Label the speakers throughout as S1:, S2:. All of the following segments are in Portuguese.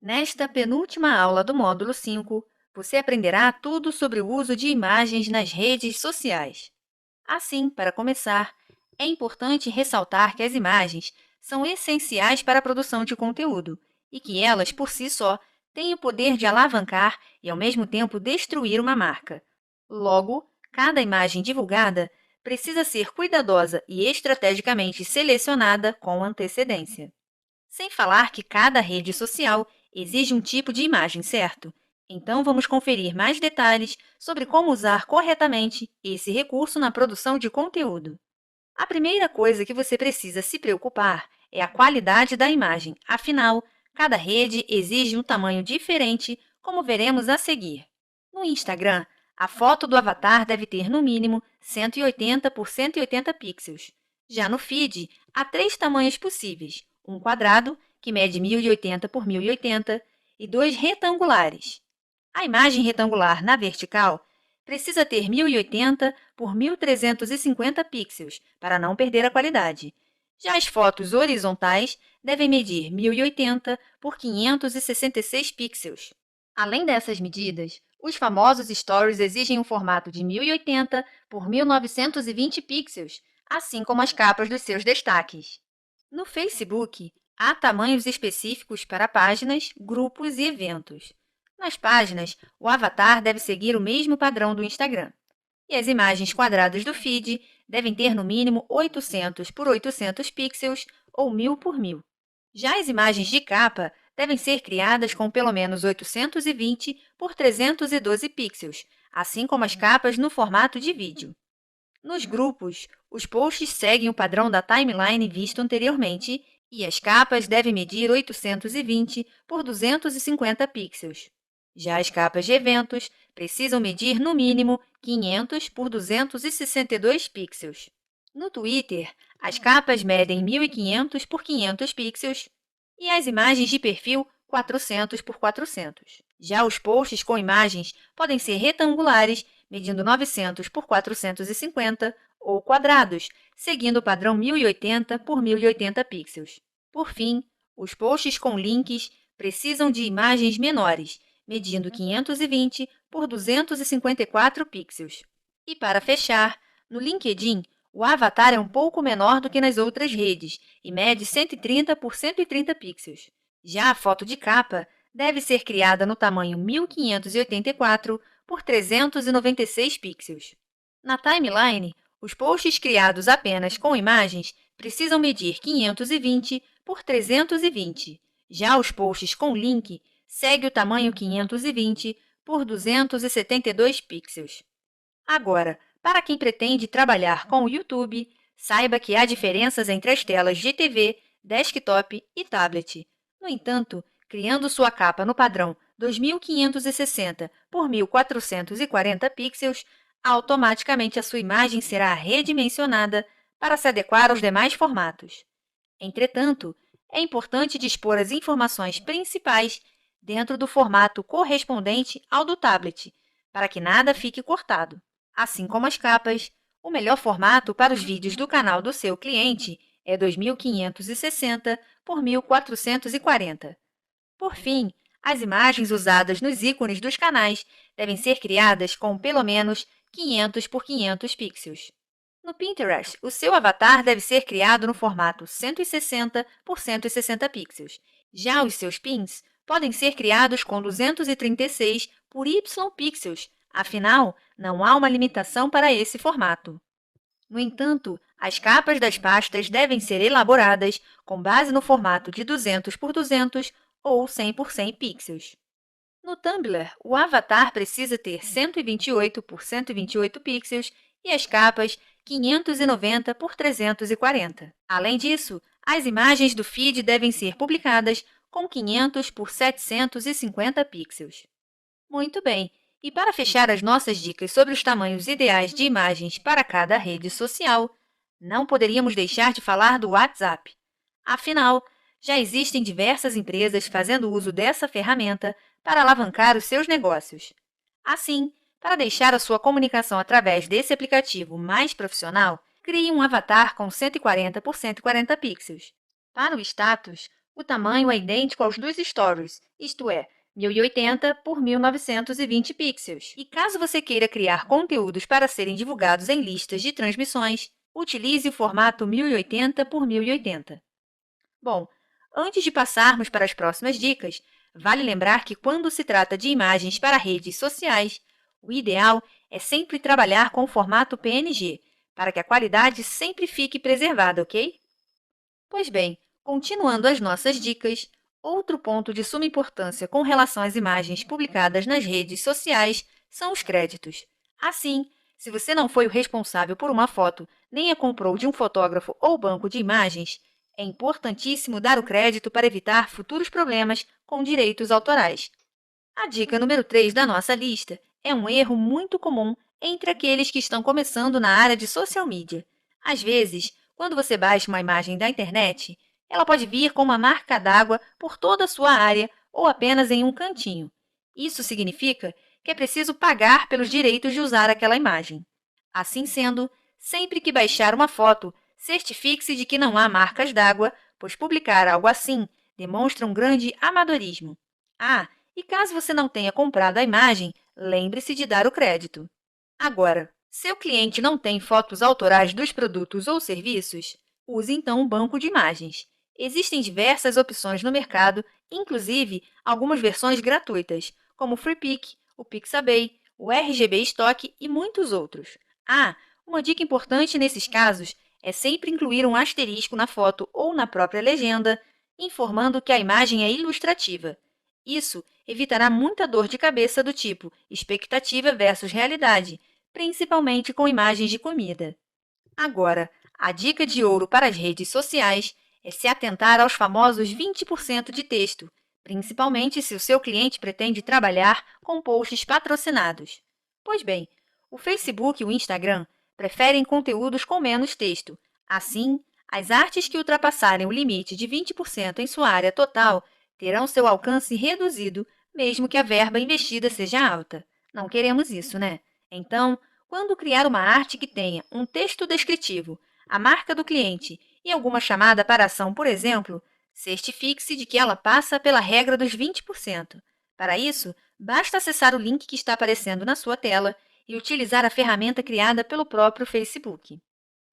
S1: Nesta penúltima aula do módulo 5, você aprenderá tudo sobre o uso de imagens nas redes sociais. Assim, para começar, é importante ressaltar que as imagens são essenciais para a produção de conteúdo e que elas, por si só, têm o poder de alavancar e, ao mesmo tempo, destruir uma marca. Logo, cada imagem divulgada precisa ser cuidadosa e estrategicamente selecionada com antecedência. Sem falar que cada rede social exige um tipo de imagem, certo? Então, vamos conferir mais detalhes sobre como usar corretamente esse recurso na produção de conteúdo. A primeira coisa que você precisa se preocupar é a qualidade da imagem, afinal, cada rede exige um tamanho diferente, como veremos a seguir. No Instagram, a foto do avatar deve ter no mínimo 180 por 180 pixels. Já no feed, há três tamanhos possíveis: um quadrado, que mede 1080 por 1080, e dois retangulares. A imagem retangular na vertical precisa ter 1080 por 1350 pixels para não perder a qualidade. Já as fotos horizontais devem medir 1080 por 566 pixels. Além dessas medidas, os famosos stories exigem um formato de 1080 por 1920 pixels, assim como as capas dos seus destaques. No Facebook, há tamanhos específicos para páginas, grupos e eventos. Nas páginas, o avatar deve seguir o mesmo padrão do Instagram. E as imagens quadradas do feed devem ter no mínimo 800 por 800 pixels ou 1000 por 1000. Já as imagens de capa devem ser criadas com pelo menos 820 por 312 pixels, assim como as capas no formato de vídeo. Nos grupos, os posts seguem o padrão da timeline visto anteriormente e as capas devem medir 820 por 250 pixels. Já as capas de eventos precisam medir no mínimo 500 por 262 pixels. No Twitter, as capas medem 1500 por 500 pixels e as imagens de perfil 400 por 400. Já os posts com imagens podem ser retangulares, medindo 900 por 450, ou quadrados, seguindo o padrão 1080 por 1080 pixels. Por fim, os posts com links precisam de imagens menores, medindo 520 por 254 pixels. E para fechar, no LinkedIn, o avatar é um pouco menor do que nas outras redes e mede 130 por 130 pixels. Já a foto de capa deve ser criada no tamanho 1584 por 396 pixels. Na timeline, os posts criados apenas com imagens precisam medir 520 por 320. Já os posts com link seguem o tamanho 520 por 272 pixels. Agora, para quem pretende trabalhar com o YouTube, saiba que há diferenças entre as telas de TV, desktop e tablet. No entanto, criando sua capa no padrão 2560 por 1440 pixels, automaticamente a sua imagem será redimensionada para se adequar aos demais formatos. Entretanto, é importante dispor as informações principais dentro do formato correspondente ao do tablet, para que nada fique cortado. Assim como as capas, o melhor formato para os vídeos do canal do seu cliente é 2560 por 1440. Por fim, as imagens usadas nos ícones dos canais devem ser criadas com pelo menos 500 por 500 pixels. No Pinterest, o seu avatar deve ser criado no formato 160 por 160 pixels. Já os seus pins podem ser criados com 236 por Y pixels, afinal, não há uma limitação para esse formato. No entanto, as capas das pastas devem ser elaboradas com base no formato de 200 por 200 ou 100 por 100 pixels. No Tumblr, o avatar precisa ter 128 por 128 pixels e as capas 590 por 340. Além disso, as imagens do feed devem ser publicadas com 500 por 750 pixels. Muito bem! E para fechar as nossas dicas sobre os tamanhos ideais de imagens para cada rede social, não poderíamos deixar de falar do WhatsApp. Afinal, já existem diversas empresas fazendo uso dessa ferramenta para alavancar os seus negócios. Assim, para deixar a sua comunicação através desse aplicativo mais profissional, crie um avatar com 140 por 140 pixels. Para o status, O tamanho é idêntico aos dos stories, isto é, 1080 por 1920 pixels. E caso você queira criar conteúdos para serem divulgados em listas de transmissões, utilize o formato 1080 por 1080. Bom, antes de passarmos para as próximas dicas, vale lembrar que quando se trata de imagens para redes sociais, o ideal é sempre trabalhar com o formato PNG, para que a qualidade sempre fique preservada, ok? Pois bem, continuando as nossas dicas, outro ponto de suma importância com relação às imagens publicadas nas redes sociais são os créditos. Assim, se você não foi o responsável por uma foto, nem a comprou de um fotógrafo ou banco de imagens, é importantíssimo dar o crédito para evitar futuros problemas com direitos autorais. A dica número 3 da nossa lista é um erro muito comum entre aqueles que estão começando na área de social media. Às vezes, quando você baixa uma imagem da internet, ela pode vir com uma marca d'água por toda a sua área ou apenas em um cantinho. Isso significa que é preciso pagar pelos direitos de usar aquela imagem. Assim sendo, sempre que baixar uma foto, certifique-se de que não há marcas d'água, pois publicar algo assim demonstra um grande amadorismo. E caso você não tenha comprado a imagem, lembre-se de dar o crédito. Agora, seu cliente não tem fotos autorais dos produtos ou serviços? Use então um banco de imagens. Existem diversas opções no mercado, inclusive algumas versões gratuitas, como o FreePic, o Pixabay, o RGB Stock e muitos outros. Uma dica importante nesses casos é sempre incluir um asterisco na foto ou na própria legenda, informando que a imagem é ilustrativa. Isso evitará muita dor de cabeça do tipo expectativa versus realidade, principalmente com imagens de comida. Agora, a dica de ouro para as redes sociais é se atentar aos famosos 20% de texto, principalmente se o seu cliente pretende trabalhar com posts patrocinados. Pois bem, o Facebook e o Instagram preferem conteúdos com menos texto. Assim, as artes que ultrapassarem o limite de 20% em sua área total terão seu alcance reduzido, mesmo que a verba investida seja alta. Não queremos isso, né? Então, quando criar uma arte que tenha um texto descritivo, a marca do cliente e alguma chamada para ação, por exemplo, certifique-se de que ela passa pela regra dos 20%. Para isso, basta acessar o link que está aparecendo na sua tela e utilizar a ferramenta criada pelo próprio Facebook.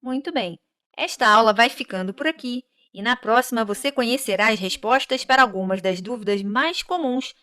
S1: Muito bem, esta aula vai ficando por aqui e na próxima você conhecerá as respostas para algumas das dúvidas mais comuns